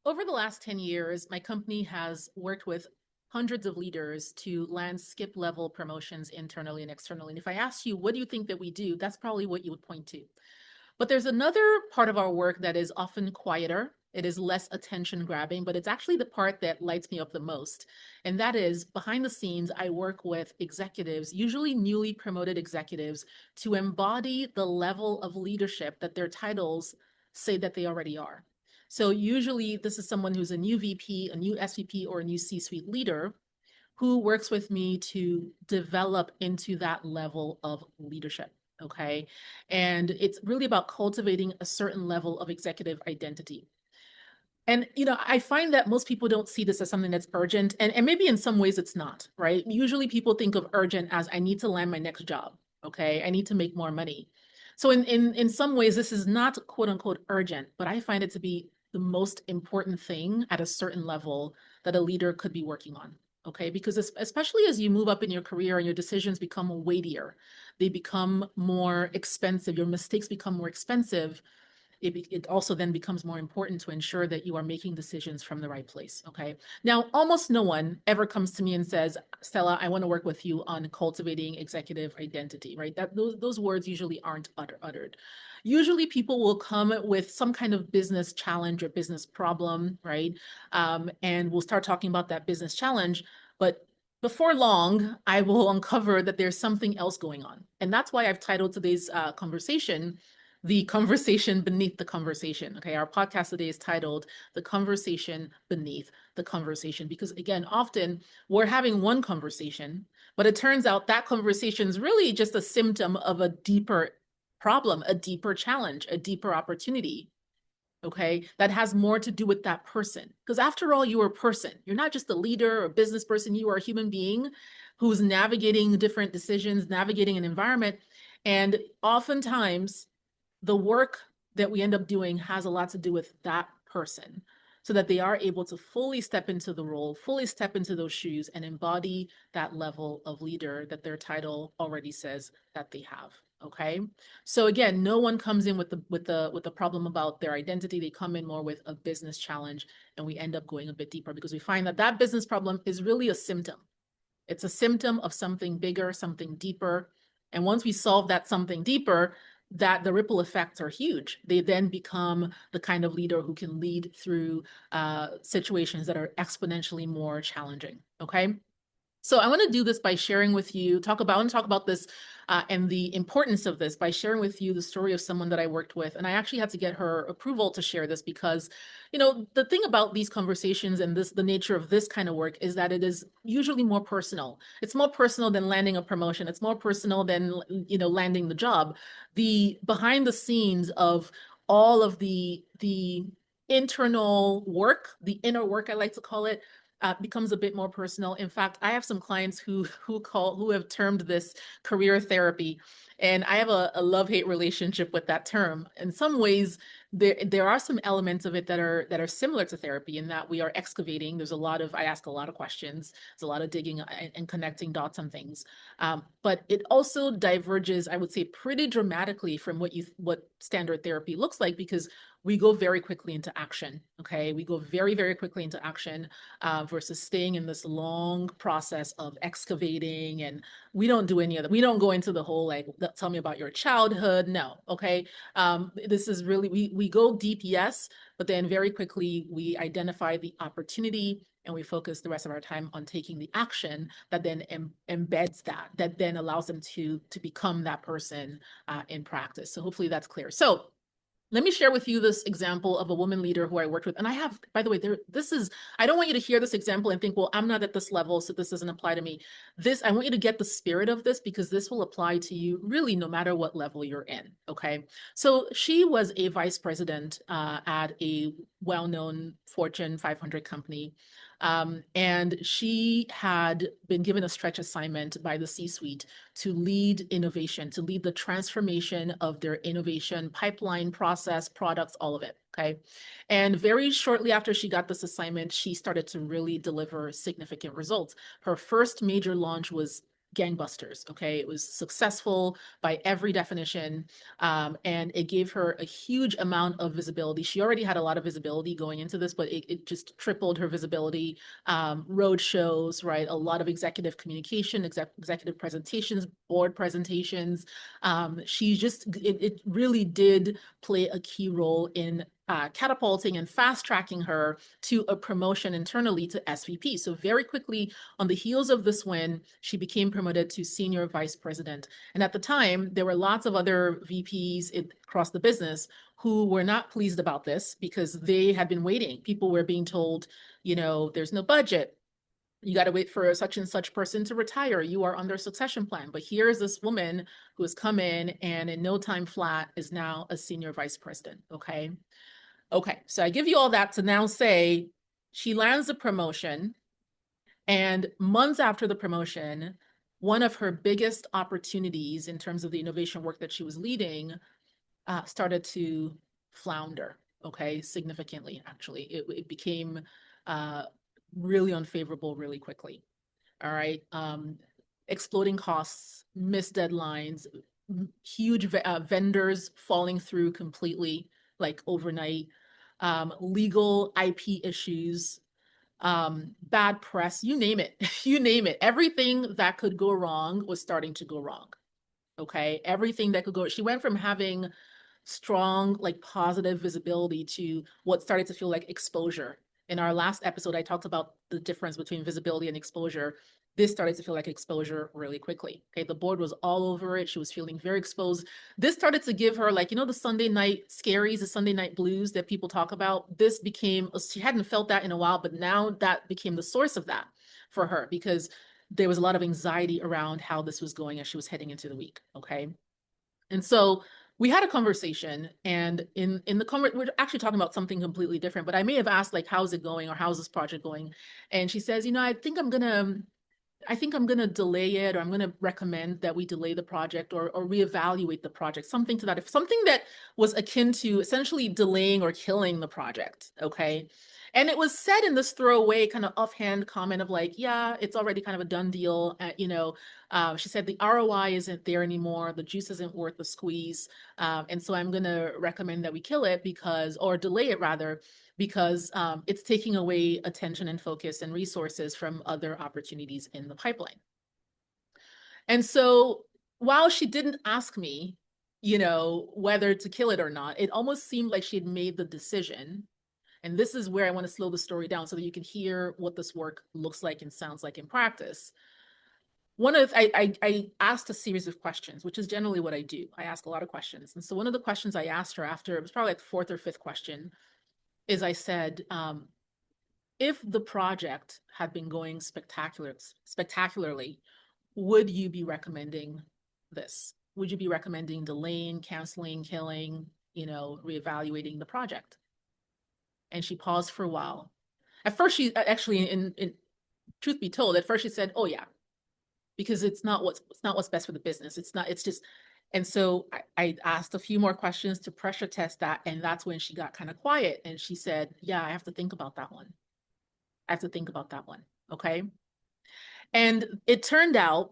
Over the last 10 years, my company has worked with hundreds of leaders to land skip level promotions internally and externally. And if I asked you, what do you think that we do? That's probably what you would point to. But there's another part of our work that is often quieter. It is less attention grabbing, but it's actually the part that lights me up the most. And that is behind the scenes, I work with executives, usually newly promoted executives, to embody the level of leadership that their titles say that they already are. So usually this is someone who's a new VP, a new SVP, or a new C-suite leader who works with me to develop into that level of leadership. Okay. And it's really about cultivating a certain level of executive identity. And, I find that most people don't see this as something that's urgent. And maybe in some ways it's not, right? Usually people think of urgent as I need to land my next job. Okay. I need to make more money. So in some ways, this is not quote unquote urgent, but I find it to be the most important thing at a certain level that a leader could be working on. Okay. Because especially as you move up in your career and your decisions become weightier, they become more expensive, your mistakes become more expensive. It also then becomes more important to ensure that you are making decisions from the right place. Okay. Now, almost no one ever comes to me and says, Stella, I want to work with you on cultivating executive identity, right? Those words usually aren't uttered. Usually people will come with some kind of business challenge or business problem, right? And we'll start talking about that business challenge. But before long, I will uncover that there's something else going on. And that's why I've titled today's conversation, The Conversation Beneath the Conversation. Okay, our podcast today is titled The Conversation Beneath the Conversation, because again, often we're having one conversation, but it turns out that conversation is really just a symptom of a deeper problem, a deeper challenge, a deeper opportunity. Okay, that has more to do with that person. Because after all, you are a person. You're not just a leader or business person. You are a human being who's navigating different decisions, navigating an environment. And oftentimes, the work that we end up doing has a lot to do with that person so that they are able to fully step into the role, fully step into those shoes and embody that level of leader that their title already says that they have. Okay. So again, no one comes in with the problem about their identity. They come in more with a business challenge, and we end up going a bit deeper because we find that that business problem is really a symptom. It's a symptom of something bigger, something deeper. And once we solve that something deeper, that the ripple effects are huge. They then become the kind of leader who can lead through situations that are exponentially more challenging. Okay. So I want to do this by sharing with you, I want to talk about this and the importance of this by sharing with you the story of someone that I worked with. And I actually had to get her approval to share this because, the thing about these conversations and the nature of this kind of work is that it is usually more personal. It's more personal than landing a promotion. It's more personal than, landing the job. The behind the scenes of all of the internal work, the inner work, I like to call it, becomes a bit more personal. In fact, I have some clients who have termed this career therapy, and I have a love-hate relationship with that term. In some ways, there are some elements of it that are similar to therapy in that we are excavating. I ask a lot of questions. There's a lot of digging and connecting dots on things. But it also diverges, I would say, pretty dramatically from what standard therapy looks like, because we go very quickly into action. Okay, we go very, very quickly into action versus staying in this long process of excavating. And we don't do any of that. We don't go into the whole like, tell me about your childhood. No. Okay. This is really, we go deep, yes, but then very quickly we identify the opportunity and we focus the rest of our time on taking the action that then embeds that then allows them to become that person in practice. So hopefully that's clear. So let me share with you this example of a woman leader who I worked with. And I have, by the way, I don't want you to hear this example and think, well, I'm not at this level, so this doesn't apply to me. I want you to get the spirit of this because this will apply to you really no matter what level you're in. Okay. So she was a vice president at a well-known Fortune 500 company. And she had been given a stretch assignment by the C-suite to lead innovation, to lead the transformation of their innovation pipeline, process, products, all of it. Okay. And very shortly after she got this assignment, she started to really deliver significant results. Her first major launch was gangbusters. Okay. It was successful by every definition. And it gave her a huge amount of visibility. She already had a lot of visibility going into this, but it just tripled her visibility. Road shows, right? A lot of executive communication, executive presentations, board presentations. It really did play a key role in catapulting and fast tracking her to a promotion internally to SVP. So very quickly on the heels of this win, she became promoted to senior vice president. And at the time, there were lots of other VPs across the business who were not pleased about this because they had been waiting. People were being told, there's no budget. You got to wait for such and such person to retire. You are under succession plan. But here's this woman who has come in and in no time flat is now a senior vice president. Okay. Okay. So I give you all that to now say she lands the promotion, and months after the promotion, one of her biggest opportunities in terms of the innovation work that she was leading started to flounder, okay, significantly, actually. It became really unfavorable really quickly, all right? Exploding costs, missed deadlines, huge vendors falling through completely, like overnight, legal IP issues, bad press, you name it, you name it. Everything that could go wrong was starting to go wrong. Okay. Everything that could go, she went from having strong, like positive visibility to what started to feel like exposure. In our last episode, I talked about the difference between visibility and exposure. This started to feel like exposure really quickly. Okay. The board was all over it. She was feeling very exposed. This started to give her, like, the Sunday night scaries, the Sunday night blues that people talk about. This became, she hadn't felt that in a while, but now that became the source of that for her because there was a lot of anxiety around how this was going as she was heading into the week. Okay. And so we had a conversation, and in the we're actually talking about something completely different, but I may have asked, like, how's it going, or how's this project going? And she says, I think I'm gonna delay it, or I'm gonna recommend that we delay the project or reevaluate the project, something to that, if something that was akin to essentially delaying or killing the project. Okay. And it was said in this throwaway kind of offhand comment of like, yeah, it's already kind of a done deal. She said the ROI isn't there anymore. The juice isn't worth the squeeze. And so I'm going to recommend that we kill it or delay it rather, because it's taking away attention and focus and resources from other opportunities in the pipeline. And so while she didn't ask me, whether to kill it or not, it almost seemed like she had made the decision. And this is where I want to slow the story down so that you can hear what this work looks like and sounds like in practice. I asked a series of questions, which is generally what I do. I ask a lot of questions. And so one of the questions I asked her after, it was probably like the fourth or fifth question, is I said, if the project had been going spectacularly, would you be recommending this? Would you be recommending delaying, canceling, killing, reevaluating the project? And she paused for a while. At first, she actually, in truth be told, at first she said, "Oh yeah," because it's not what's best for the business. It's just. And so I asked a few more questions to pressure test that, and that's when she got kind of quiet and she said, "Yeah, I have to think about that one. I have to think about that one." Okay. And it turned out,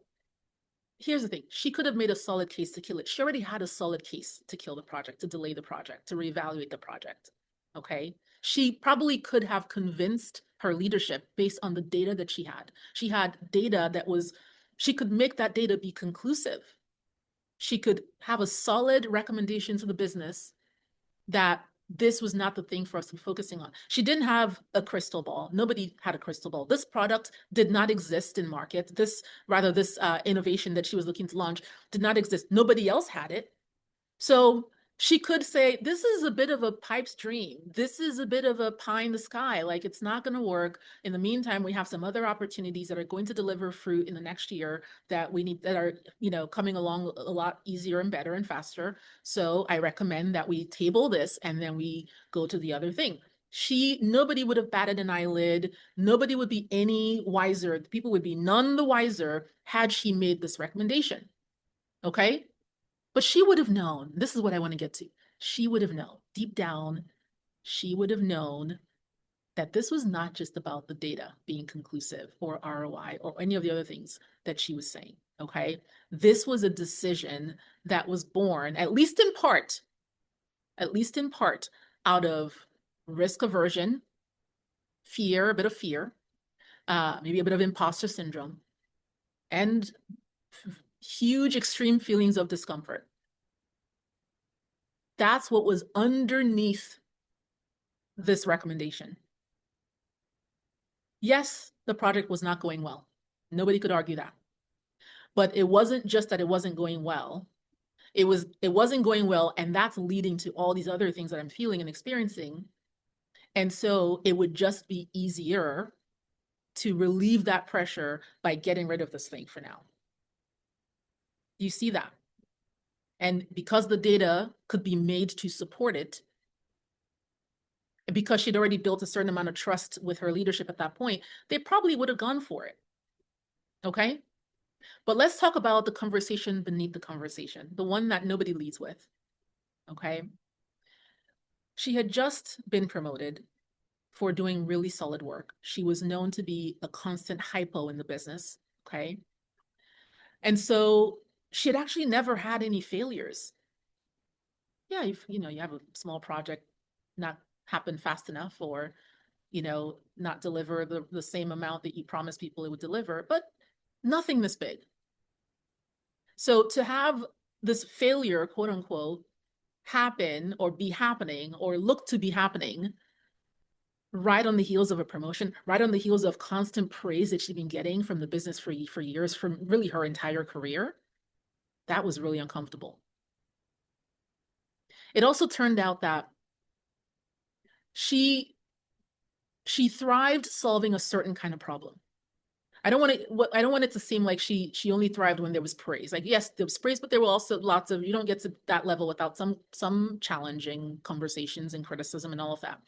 here's the thing, she could have made a solid case to kill it. She already had a solid case to kill the project, to delay the project, to reevaluate the project. Okay. She probably could have convinced her leadership based on the data that she had. She had data she could make that data be conclusive. She could have a solid recommendation to the business that this was not the thing for us to be focusing on. She didn't have a crystal ball. Nobody had a crystal ball. This product did not exist in market. This innovation that she was looking to launch did not exist. Nobody else had it. So she could say, this is a bit of a pipe dream. This is a bit of a pie in the sky. Like, it's not going to work. In the meantime, we have some other opportunities that are going to deliver fruit in the next year that are, coming along a lot easier and better and faster. So I recommend that we table this and then we go to the other thing. Nobody would have batted an eyelid. Nobody would be any wiser. People would be none the wiser had she made this recommendation. Okay. But she would have known, this is what I want to get to. She would have known, deep down, she would have known that this was not just about the data being conclusive or ROI or any of the other things that she was saying. Okay. This was a decision that was born, at least in part, out of risk aversion, fear, a bit of fear, maybe a bit of imposter syndrome, and huge extreme feelings of discomfort. That's what was underneath this recommendation. Yes, the project was not going well. Nobody could argue that. But it wasn't just that it wasn't going well. It wasn't going well, and that's leading to all these other things that I'm feeling and experiencing. And so it would just be easier to relieve that pressure by getting rid of this thing for now. You see that? And because the data could be made to support it, because she'd already built a certain amount of trust with her leadership at that point, they probably would have gone for it. Okay? But let's talk about the conversation beneath the conversation, the one that nobody leads with. Okay? She had just been promoted for doing really solid work. She was known to be a constant hypo in the business. Okay? And so she had actually never had any failures. Yeah, you have a small project not happen fast enough, or not deliver the same amount that you promised people it would deliver, but nothing this big. So to have this failure, quote unquote, happen or be happening or look to be happening right on the heels of a promotion, right on the heels of constant praise that she'd been getting from the business for years, from really her entire career, that was really uncomfortable. It also turned out that she thrived solving a certain kind of problem. I don't want it to seem like she only thrived when there was praise. Like, yes, there was praise, but there were also lots of, you don't get to that level without some challenging conversations and criticism and all of that.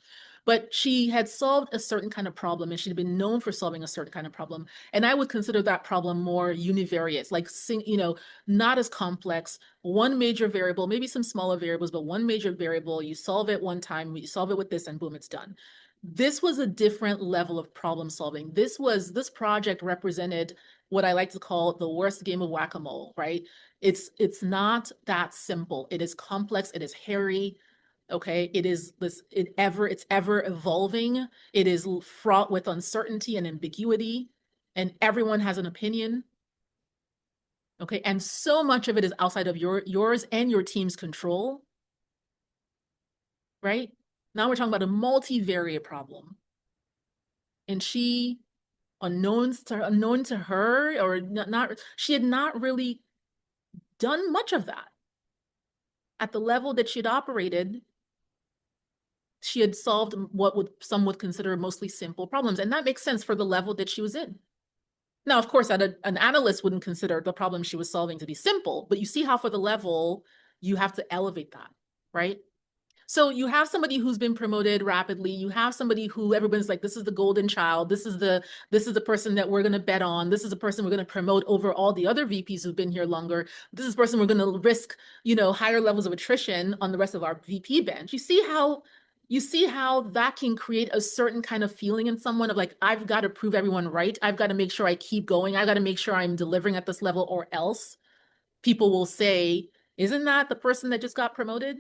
But she had solved a certain kind of problem, and she'd been known for solving a certain kind of problem. And I would consider that problem more univariate, like, not as complex. One major variable, maybe some smaller variables, but one major variable, you solve it one time, you solve it with this, and boom, it's done. This was a different level of problem solving. This project represented what I like to call the worst game of whack-a-mole, right? It's not that simple. It is complex, it is hairy. Okay, it's ever evolving. It is fraught with uncertainty and ambiguity, and everyone has an opinion. Okay, and so much of it is outside of yours and your team's control, right? Now we're talking about a multivariate problem. And she, unknown to her, or not, she had not really done much of that. At the level that she had operated, she had solved what some would consider mostly simple problems. And that makes sense for the level that she was in. Now, of course, an analyst wouldn't consider the problem she was solving to be simple, but you see how for the level, you have to elevate that, right? So you have somebody who's been promoted rapidly. You have somebody who everyone's like, this is the golden child. This is the person that we're going to bet on. This is the person we're going to promote over all the other VPs who've been here longer. This is the person we're going to risk, higher levels of attrition on the rest of our VP bench. You see how that can create a certain kind of feeling in someone of like, I've got to prove everyone right. I've got to make sure I keep going. I've got to make sure I'm delivering at this level, or else people will say, isn't that the person that just got promoted?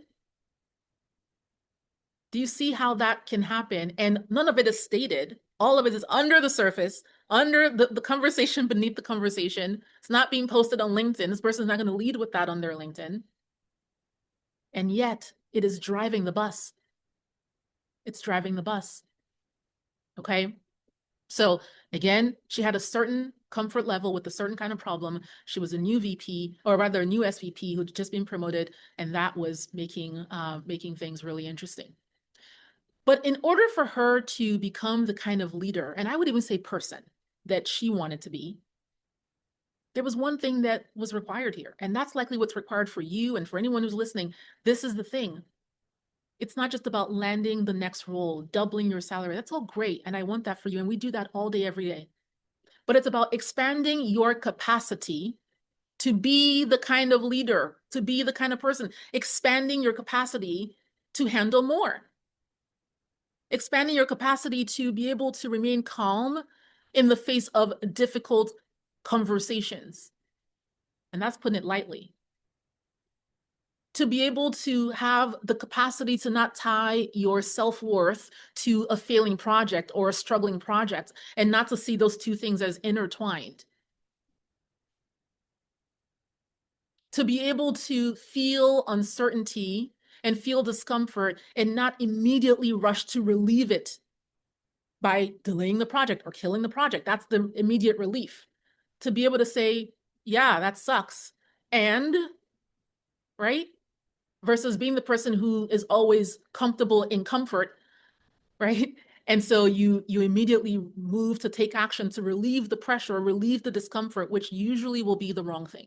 Do you see how that can happen? And none of it is stated. All of it is under the surface, under the conversation, beneath the conversation. It's not being posted on LinkedIn. This person's not going to lead with that on their LinkedIn. And yet it is driving the bus. It's driving the bus. Okay. So again, she had a certain comfort level with a certain kind of problem. She was a new VP, or rather a new SVP who'd just been promoted, and that was making things really interesting. But in order for her to become the kind of leader, and I would even say person, that she wanted to be, there was one thing that was required here. And that's likely what's required for you and for anyone who's listening. This is the thing. It's not just about landing the next role, doubling your salary. That's all great. And I want that for you. And we do that all day, every day. But it's about expanding your capacity to be the kind of leader, to be the kind of person, expanding your capacity to handle more. Expanding your capacity to be able to remain calm in the face of difficult conversations. And that's putting it lightly. To be able to have the capacity to not tie your self-worth to a failing project or a struggling project, and not to see those two things as intertwined. To be able to feel uncertainty and feel discomfort and not immediately rush to relieve it by delaying the project or killing the project. That's the immediate relief. To be able to say, yeah, that sucks. And, right? Versus being the person who is always comfortable in comfort, right? And so you immediately move to take action to relieve the pressure, relieve the discomfort, which usually will be the wrong thing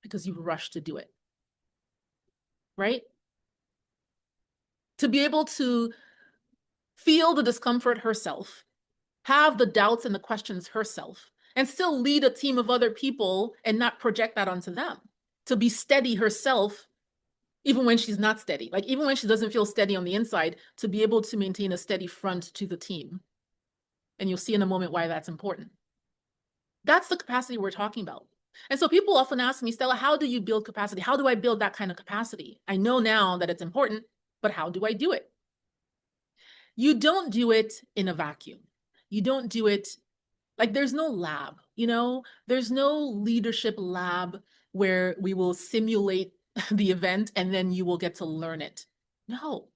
because you've rushed to do it, right? To be able to feel the discomfort herself, have the doubts and the questions herself, and still lead a team of other people and not project that onto them. To be steady herself, even when she's not steady, like even when she doesn't feel steady on the inside, to be able to maintain a steady front to the team. And you'll see in a moment why that's important. That's the capacity we're talking about. And so people often ask me, Stella, how do you build capacity? How do I build that kind of capacity? I know now that it's important, but how do I do it? You don't do it in a vacuum. You don't do it like there's no lab, you know, there's no leadership lab where we will simulate the event and then you will get to learn it. No,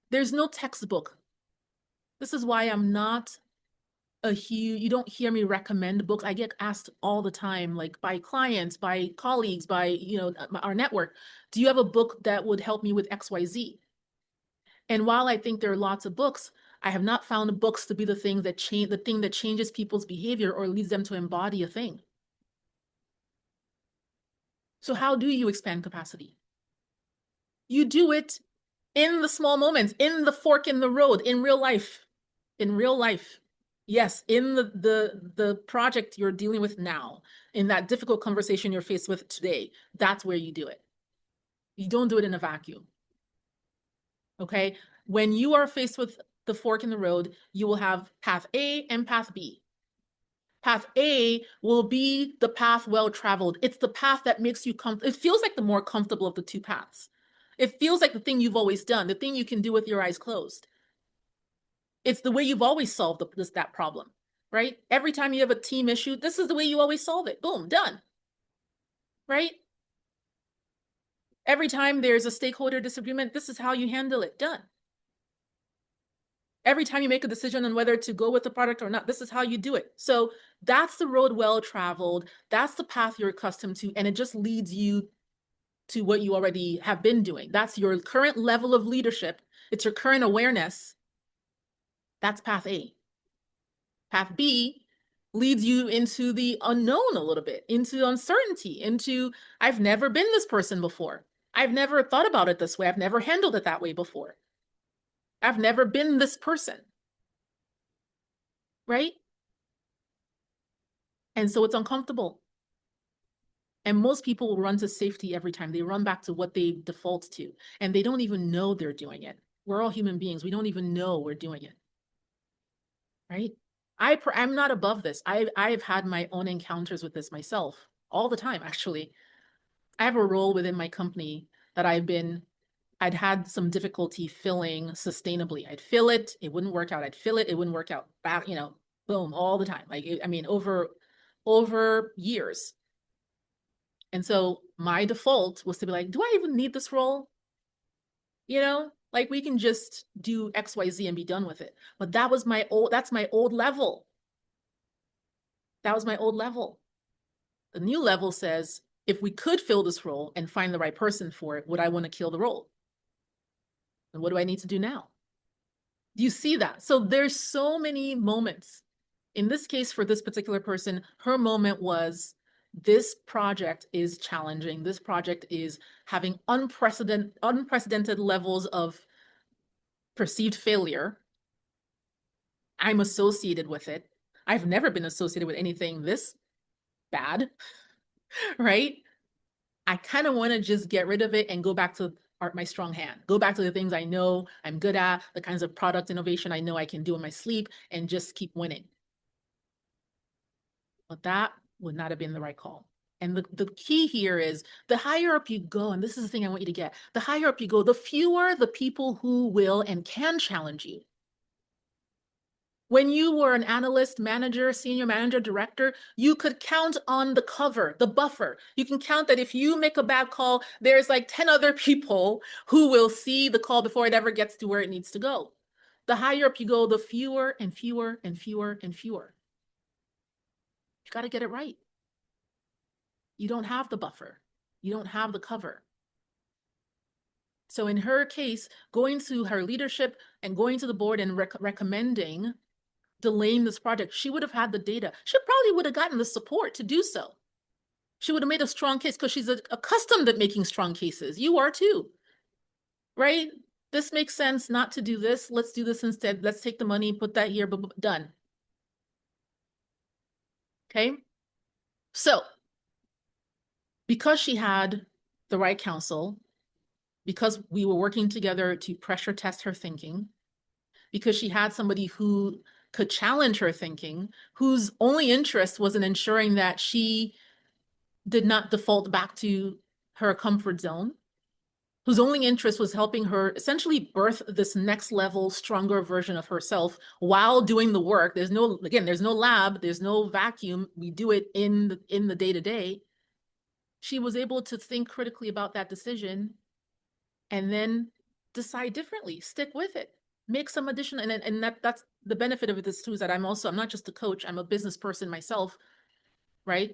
there's no textbook. This is why I'm not you don't hear me recommend books. I get asked all the time, like by clients, by colleagues, by, you know, our network, do you have a book that would help me with XYZ? And while I think there are lots of books, I have not found books to be the thing that changes people's behavior or leads them to embody a thing. So how do you expand capacity? You do it in the small moments, in the fork in the road, in real life. In real life. Yes, in the project you're dealing with now, in that difficult conversation you're faced with today, that's where you do it. You don't do it in a vacuum. Okay? When you are faced with the fork in the road, you will have path A and path B. Path A will be the path well traveled. It's the path that makes you it feels like the more comfortable of the two paths. It feels like the thing you've always done, the thing you can do with your eyes closed. It's the way you've always solved that problem, right? Every time you have a team issue, this is the way you always solve it. Boom, done. Right? Every time there's a stakeholder disagreement, this is how you handle it. Done. Every time you make a decision on whether to go with the product or not, this is how you do it. So that's the road well traveled. That's the path you're accustomed to. And it just leads you to what you already have been doing. That's your current level of leadership. It's your current awareness. That's path A. Path B leads you into the unknown a little bit, into uncertainty, into I've never been this person before. I've never thought about it this way. I've never handled it that way before. I've never been this person. Right? And so it's uncomfortable. And most people will run to safety every time. They run back to what they default to, and they don't even know they're doing it. We're all human beings. We don't even know we're doing it. Right? I'm not above this. I've had my own encounters with this myself all the time, actually. I have a role within my company that I'd had some difficulty filling sustainably. I'd fill it, it wouldn't work out. I'd fill it, it wouldn't work out. Back, you know, boom, all the time. Like, I mean, over years. And so my default was to be like, do I even need this role? You know, like we can just do XYZ and be done with it. But that's my old level. That was my old level. The new level says, if we could fill this role and find the right person for it, would I want to kill the role? And what do I need to do now? Do you see that? So there's so many moments. In this case, for this particular person, her moment was, this project is challenging. This project is having unprecedented levels of perceived failure. I'm associated with it. I've never been associated with anything this bad, right? I kind of want to just get rid of it and go back to my strong hand. Go back to the things I know I'm good at, the kinds of product innovation I know I can do in my sleep, and just keep winning. But that would not have been the right call. And the key here is the higher up you go, and this is the thing I want you to get, the higher up you go, the fewer the people who will and can challenge you. When you were an analyst, manager, senior manager, director, you could count on the cover, the buffer. You can count that if you make a bad call, there's like 10 other people who will see the call before it ever gets to where it needs to go. The higher up you go, the fewer and fewer and fewer and fewer. You got to get it right. You don't have the buffer. You don't have the cover. So in her case, going to her leadership and going to the board and recommending delaying this project, she would have had the data. She probably would have gotten the support to do so. She would have made a strong case because she's accustomed at making strong cases. You are too, right? This makes sense not to do this. Let's do this instead. Let's take the money, put that here, done. Okay. So because she had the right counsel, because we were working together to pressure test her thinking, because she had somebody who could challenge her thinking, whose only interest was in ensuring that she did not default back to her comfort zone, whose only interest was helping her essentially birth this next level, stronger version of herself while doing the work. There's no, again, there's no lab, there's no vacuum. We do it in the day-to-day. She was able to think critically about that decision and then decide differently, stick with it. Make some additional, and that's the benefit of this too, is that I'm not just a coach, I'm a business person myself, right?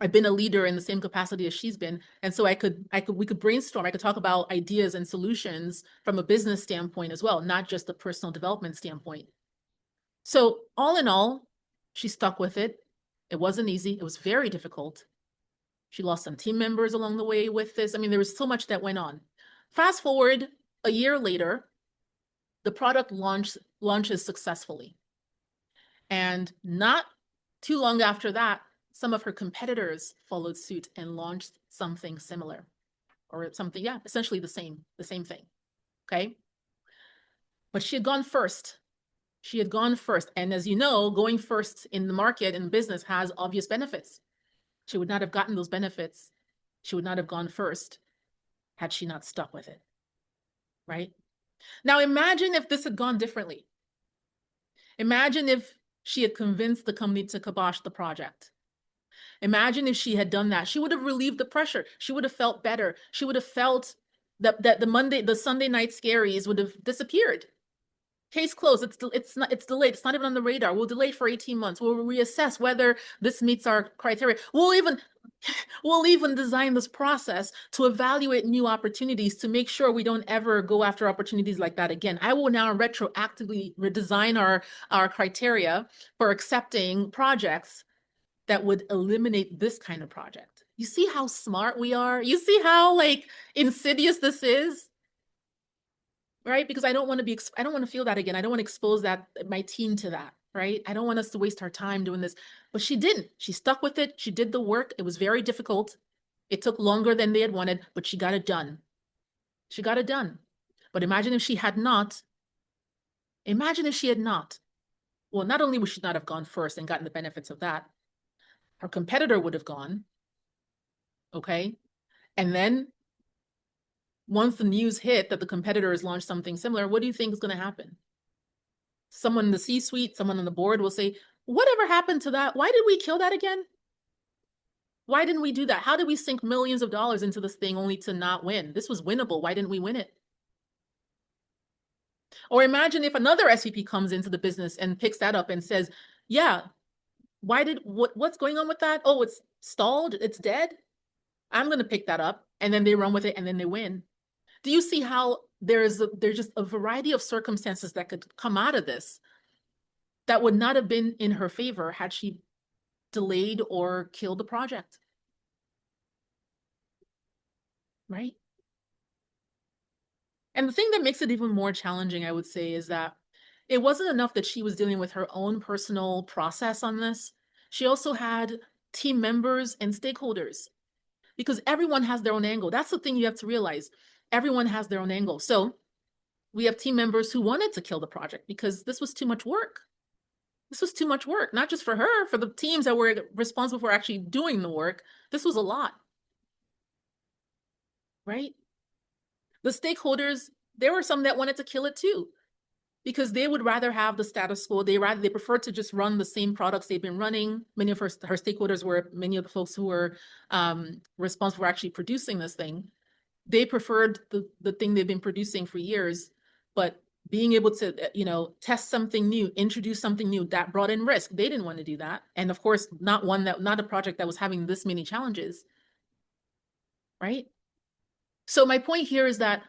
I've been a leader in the same capacity as she's been. And so we could brainstorm, I could talk about ideas and solutions from a business standpoint as well, not just a personal development standpoint. So all in all, she stuck with it. It wasn't easy. It was very difficult. She lost some team members along the way with this. I mean, there was so much that went on. Fast forward a year later, the product launches successfully. And not too long after that, some of her competitors followed suit and launched something similar or something, yeah, essentially the same thing, okay? But she had gone first. She had gone first. And as you know, going first in the market and business has obvious benefits. She would not have gotten those benefits. She would not have gone first had she not stuck with it, right? Now imagine if this had gone differently. Imagine if she had convinced the company to kibosh the project. Imagine if she had done that. She would have relieved the pressure. She would have felt better. She would have felt that the Sunday night scaries would have disappeared. Case closed. It's delayed. It's not even on the radar. We'll delay for 18 months. We'll reassess whether this meets our criteria. We'll even design this process to evaluate new opportunities to make sure we don't ever go after opportunities like that again. I will now retroactively redesign our criteria for accepting projects that would eliminate this kind of project. You see how smart we are? You see how like insidious this is? Right? Because I don't want to feel that again. I don't want to expose my team to that, right? I don't want us to waste our time doing this. But she didn't. She stuck with it. She did the work. It was very difficult. It took longer than they had wanted, but she got it done. She got it done. But imagine if she had not. Well, not only would she not have gone first and gotten the benefits of that, her competitor would have gone. Okay. And then once the news hit that the competitor has launched something similar, what do you think is going to happen? Someone in the C-suite, someone on the board will say, whatever happened to that? Why did we kill that again? Why didn't we do that? How did we sink millions of dollars into this thing only to not win? This was winnable. Why didn't we win it? Or imagine if another SVP comes into the business and picks that up and says, yeah, what's going on with that? Oh, it's stalled. It's dead. I'm going to pick that up. And then they run with it and then they win. Do you see how there's just a variety of circumstances that could come out of this that would not have been in her favor had she delayed or killed the project? Right? And the thing that makes it even more challenging, I would say, is that it wasn't enough that she was dealing with her own personal process on this. She also had team members and stakeholders because everyone has their own angle. That's the thing you have to realize. Everyone has their own angle. So we have team members who wanted to kill the project because this was too much work. This was too much work, not just for her, for the teams that were responsible for actually doing the work. This was a lot, right? The stakeholders, there were some that wanted to kill it too, because they would rather have the status quo. They prefer to just run the same products they've been running. Many of her stakeholders were many of the folks who were responsible for actually producing this thing. They preferred the thing they've been producing for years, but being able to, test something new, introduce something new, that brought in risk. They didn't want to do that. And of course, not a project that was having this many challenges, right? So my point here is that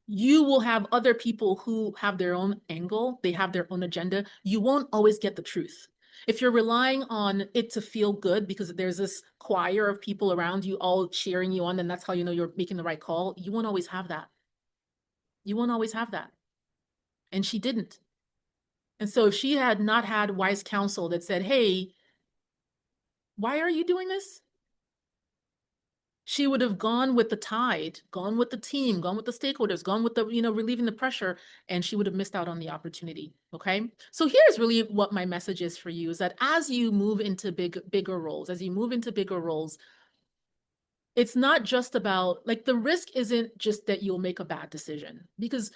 you will have other people who have their own angle, they have their own agenda. You won't always get the truth. If you're relying on it to feel good because there's this choir of people around you all cheering you on, and that's how you know you're making the right call, you won't always have that. You won't always have that. And she didn't. And so if she had not had wise counsel that said, hey, why are you doing this? She would have gone with the tide, gone with the team, gone with the stakeholders, gone with the, relieving the pressure, and she would have missed out on the opportunity. Okay. So here's really what my message is for you is that as you move into bigger roles, it's not just about like the risk isn't just that you'll make a bad decision, because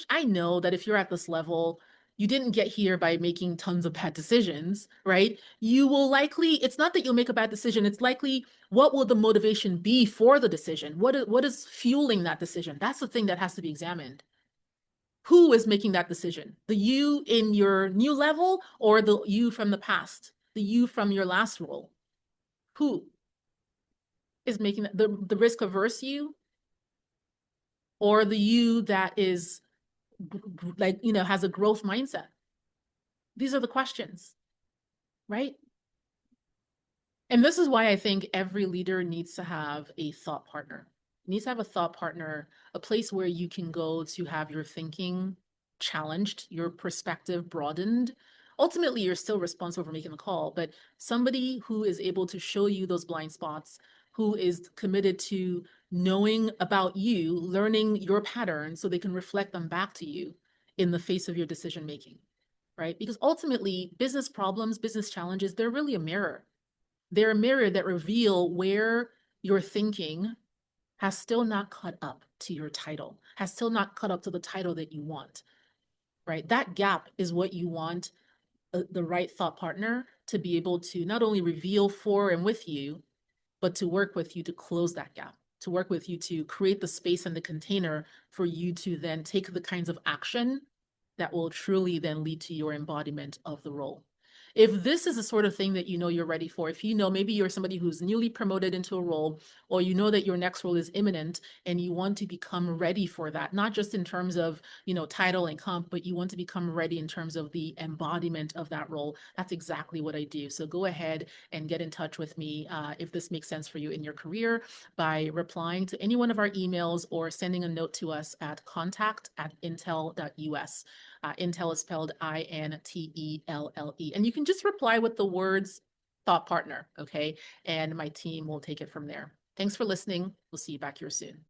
I know that if you're at this level, you didn't get here by making tons of bad decisions, right? You will likely, it's not that you'll make a bad decision, it's likely what will the motivation be for the decision? What is fueling that decision? That's the thing that has to be examined. Who is making that decision? The you in your new level or the you from the past? The you from your last role? Who is making the risk averse you, or the you that is like, has a growth mindset? These are the questions, right? And this is why I think every leader needs to have a thought partner. Needs to have a thought partner, a place where you can go to have your thinking challenged, your perspective broadened. Ultimately, you're still responsible for making the call, but somebody who is able to show you those blind spots, who is committed to knowing about you, learning your patterns so they can reflect them back to you in the face of your decision making, right? Because ultimately, business problems, business challenges, they're really a mirror. They're a mirror that reveal where your thinking has still not caught up to your title, has still not caught up to the title that you want, right? That gap is what you want the right thought partner to be able to not only reveal for and with you, but to work with you to close that gap, to work with you to create the space and the container for you to then take the kinds of action that will truly then lead to your embodiment of the role. If this is the sort of thing that you're ready for, if maybe you're somebody who's newly promoted into a role, or that your next role is imminent and you want to become ready for that, not just in terms of, title and comp, but you want to become ready in terms of the embodiment of that role, that's exactly what I do. So go ahead and get in touch with me if this makes sense for you in your career by replying to any one of our emails or sending a note to us at contact@intell.us. Intel is spelled INTELLE. And you can just reply with the words thought partner, okay? And my team will take it from there. Thanks for listening. We'll see you back here soon.